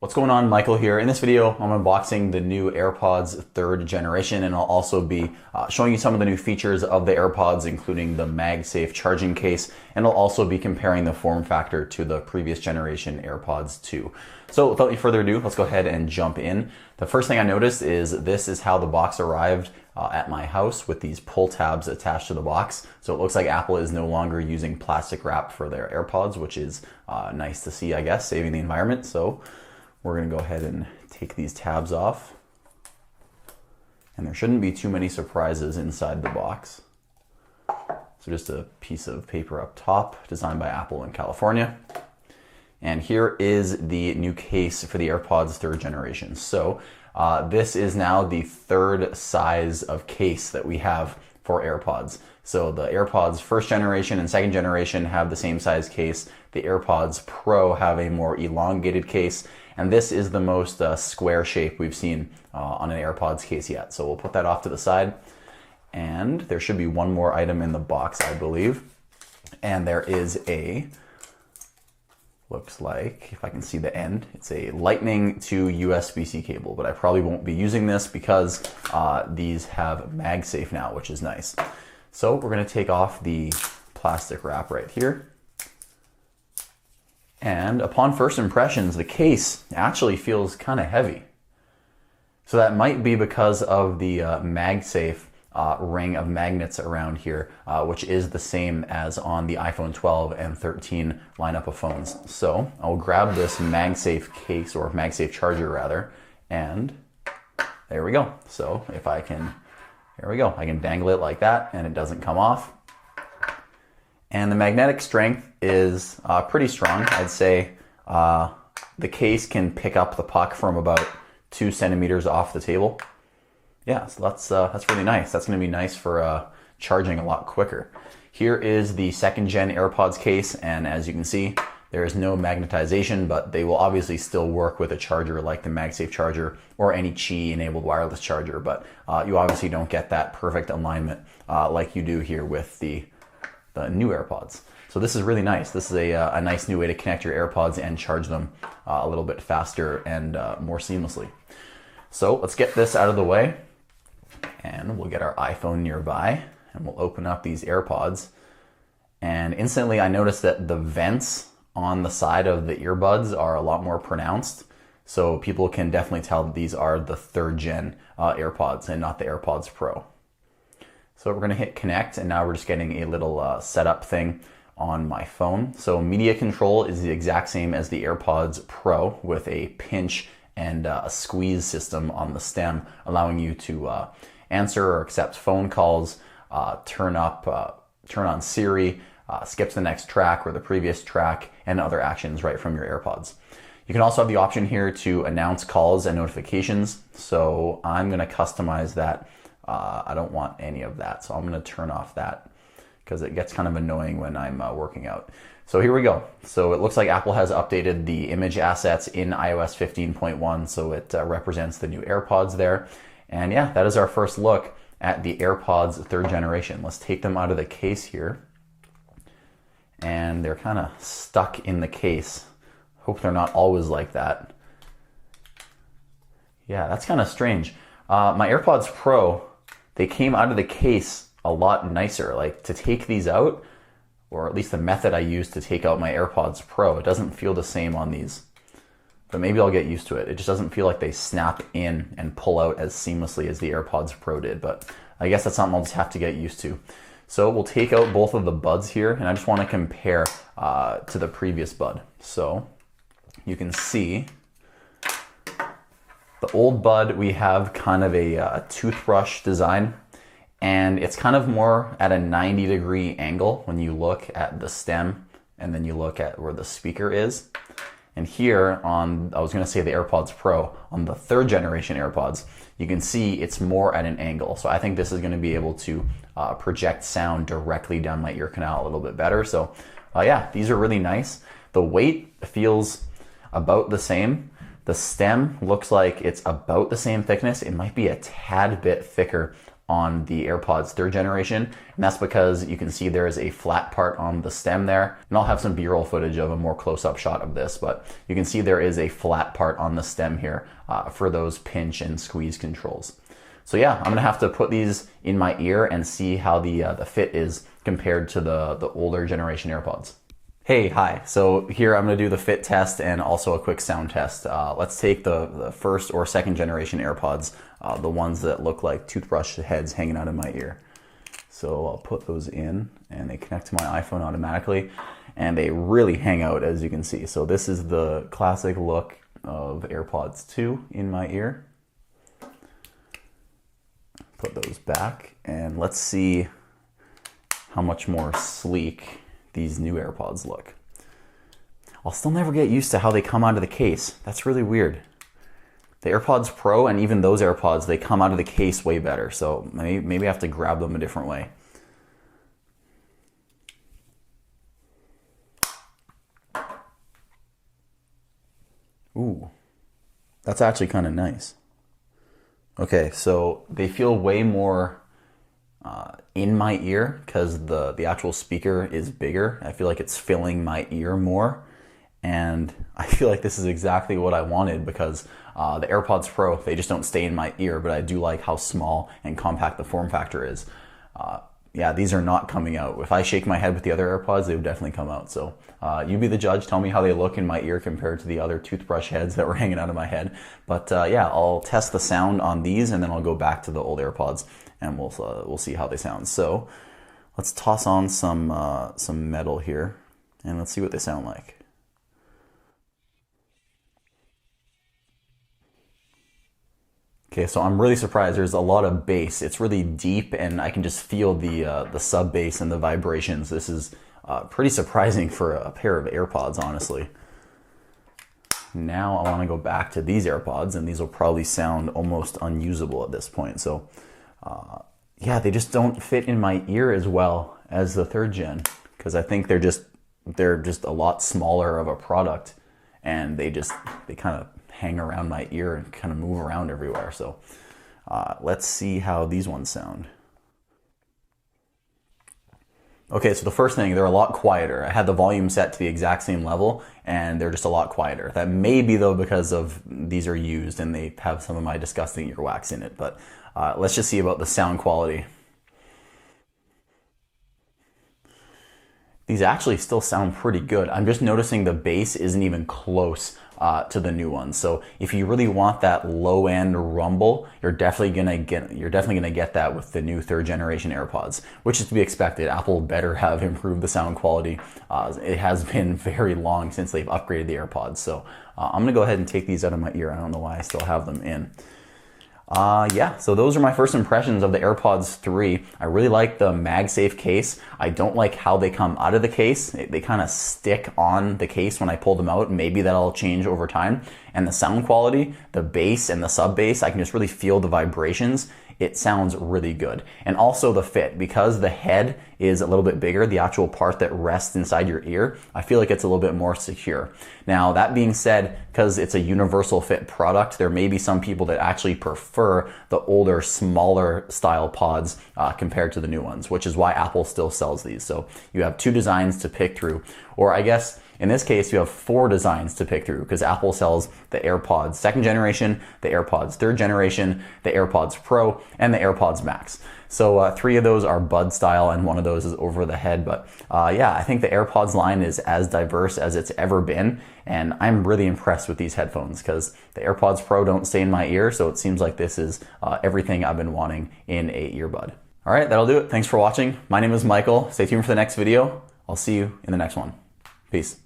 What's going on? Michael here. In this video, I'm unboxing the new AirPods 3rd generation, and I'll also be showing you some of the new features of the AirPods, including the MagSafe charging case, and I'll also be comparing the form factor to the previous generation AirPods 2. So without any further ado, let's go ahead and jump in. The first thing I noticed is this is how the box arrived at my house with these pull tabs attached to the box. So it looks like Apple is no longer using plastic wrap for their AirPods, which is nice to see, I guess, saving the environment. So we're going to go ahead and take these tabs off. And there shouldn't be too many surprises inside the box. So just a piece of paper up top, designed by Apple in California. And here is the new case for the AirPods 3rd generation. So this is now the 3rd size of case that we have for AirPods. So the AirPods 1st generation and 2nd generation have the same size case. The AirPods Pro have a more elongated case. And this is the most square shape we've seen on an AirPods case yet. So we'll put that off to the side. And there should be one more item in the box, I believe. And there is a, looks like, if I can see the end, it's a Lightning to USB-C cable. But I probably won't be using this because these have MagSafe now, which is nice. So we're going to take off the plastic wrap right here. And upon first impressions, the case actually feels kind of heavy. So that might be because of the MagSafe ring of magnets around here, which is the same as on the iPhone 12 and 13 lineup of phones. So I'll grab this MagSafe case, or MagSafe charger rather, and there we go. So if I can, there we go. I can dangle it like that and it doesn't come off. And the magnetic strength is pretty strong. I'd say the case can pick up the puck from about 2 centimeters off the table. Yeah, so that's really nice. That's going to be nice for charging a lot quicker. Here is the 2nd gen AirPods case, and as you can see, there is no magnetization, but they will obviously still work with a charger like the MagSafe charger or any Qi enabled wireless charger, but you obviously don't get that perfect alignment like you do here with the new AirPods. So this is really nice. This is a nice new way to connect your AirPods and charge them a little bit faster and more seamlessly. So let's get this out of the way, and we'll get our iPhone nearby and we'll open up these AirPods. And instantly I noticed that the vents on the side of the earbuds are a lot more pronounced. So people can definitely tell that these are the 3rd gen AirPods and not the AirPods Pro. So we're going to hit connect, and now we're just getting a little setup thing on my phone. So media control is the exact same as the AirPods Pro, with a pinch and a squeeze system on the stem, allowing you to answer or accept phone calls, turn on Siri, skip to the next track or the previous track, and other actions right from your AirPods. You can also have the option here to announce calls and notifications. So I'm going to customize that. I don't want any of that, so I'm going to turn off that because it gets kind of annoying when I'm working out. So here we go. So it looks like Apple has updated the image assets in iOS 15.1, so it represents the new AirPods there. And yeah, that is our first look at the AirPods 3rd generation. Let's take them out of the case here. And they're kind of stuck in the case. Hope they're not always like that. Yeah, that's kind of strange. My AirPods Pro, they came out of the case a lot nicer. Like, to take these out, or at least the method I used to take out my AirPods Pro, it doesn't feel the same on these. But maybe I'll get used to it. It just doesn't feel like they snap in and pull out as seamlessly as the AirPods Pro did. But I guess that's something I'll just have to get used to. So we'll take out both of the buds here, and I just want to compare to the previous bud. So you can see the old bud, we have kind of a toothbrush design, and it's kind of more at a 90-degree angle when you look at the stem and then you look at where the speaker is. And here on, I was going to say the AirPods Pro, on the 3rd generation AirPods, you can see it's more at an angle. So I think this is going to be able to project sound directly down my ear canal a little bit better. So yeah, these are really nice. The weight feels about the same. The stem looks like it's about the same thickness. It might be a tad bit thicker on the AirPods 3rd generation, and that's because you can see there is a flat part on the stem there, and I'll have some B-roll footage of a more close-up shot of this, but you can see there is a flat part on the stem here for those pinch and squeeze controls. So yeah, I'm gonna have to put these in my ear and see how the fit is compared to the older generation AirPods. Hey, hi. So here I'm gonna do the fit test and also a quick sound test. Let's take the 1st or 2nd generation AirPods, the ones that look like toothbrush heads hanging out of my ear. So I'll put those in and they connect to my iPhone automatically, and they really hang out, as you can see. So this is the classic look of AirPods 2 in my ear. Put those back and let's see how much more sleek these new AirPods look. I'll still never get used to how they come out of the case. That's really weird. The AirPods Pro and even those AirPods, they come out of the case way better. So maybe I have to grab them a different way. Ooh, that's actually kind of nice. Okay, so they feel way more in my ear because the actual speaker is bigger. I feel like it's filling my ear more, and I feel like this is exactly what I wanted because the AirPods Pro, they just don't stay in my ear, but I do like how small and compact the form factor is. Yeah, these are not coming out. If I shake my head with the other AirPods, they would definitely come out. So you be the judge. Tell me how they look in my ear compared to the other toothbrush heads that were hanging out of my head. But yeah, I'll test the sound on these and then I'll go back to the old AirPods and we'll see how they sound. So let's toss on some metal here and let's see what they sound like. Okay, so I'm really surprised. There's a lot of bass. It's really deep, and I can just feel the sub bass and the vibrations. This is pretty surprising for a pair of AirPods, honestly. Now I want to go back to these AirPods, and these will probably sound almost unusable at this point. So yeah, they just don't fit in my ear as well as the 3rd gen because I think they're just a lot smaller of a product, and they kind of hang around my ear and kind of move around everywhere. So let's see how these ones sound. Okay, so the first thing, they're a lot quieter. I had the volume set to the exact same level and they're just a lot quieter. That may be though because of these are used and they have some of my disgusting earwax in it, but let's just see about the sound quality. These actually still sound pretty good. I'm just noticing the bass isn't even close to the new ones. So if you really want that low end rumble, you're definitely gonna get that with the new 3rd generation AirPods, which is to be expected. Apple better have improved the sound quality. It has been very long since they've upgraded the AirPods. So I'm gonna go ahead and take these out of my ear. I don't know why I still have them in. Yeah, so those are my first impressions of the AirPods 3. I really like the MagSafe case. I don't like how they come out of the case. They kind of stick on the case when I pull them out. Maybe that'll change over time. And the sound quality, the bass and the sub bass, I can just really feel the vibrations. It sounds really good. And also the fit, because the head is a little bit bigger, the actual part that rests inside your ear, I feel like it's a little bit more secure. Now, that being said, because it's a universal fit product, there may be some people that actually prefer the older, smaller style pods compared to the new ones, which is why Apple still sells these. So you have 2 designs to pick through, or I guess in this case, you have 4 designs to pick through because Apple sells the AirPods 2nd generation, the AirPods 3rd generation, the AirPods Pro, and the AirPods Max. So 3 of those are bud style and 1 of those is over the head. But yeah, I think the AirPods line is as diverse as it's ever been. And I'm really impressed with these headphones because the AirPods Pro don't stay in my ear. So it seems like this is everything I've been wanting in a earbud. All right, that'll do it. Thanks for watching. My name is Michael. Stay tuned for the next video. I'll see you in the next one. Peace.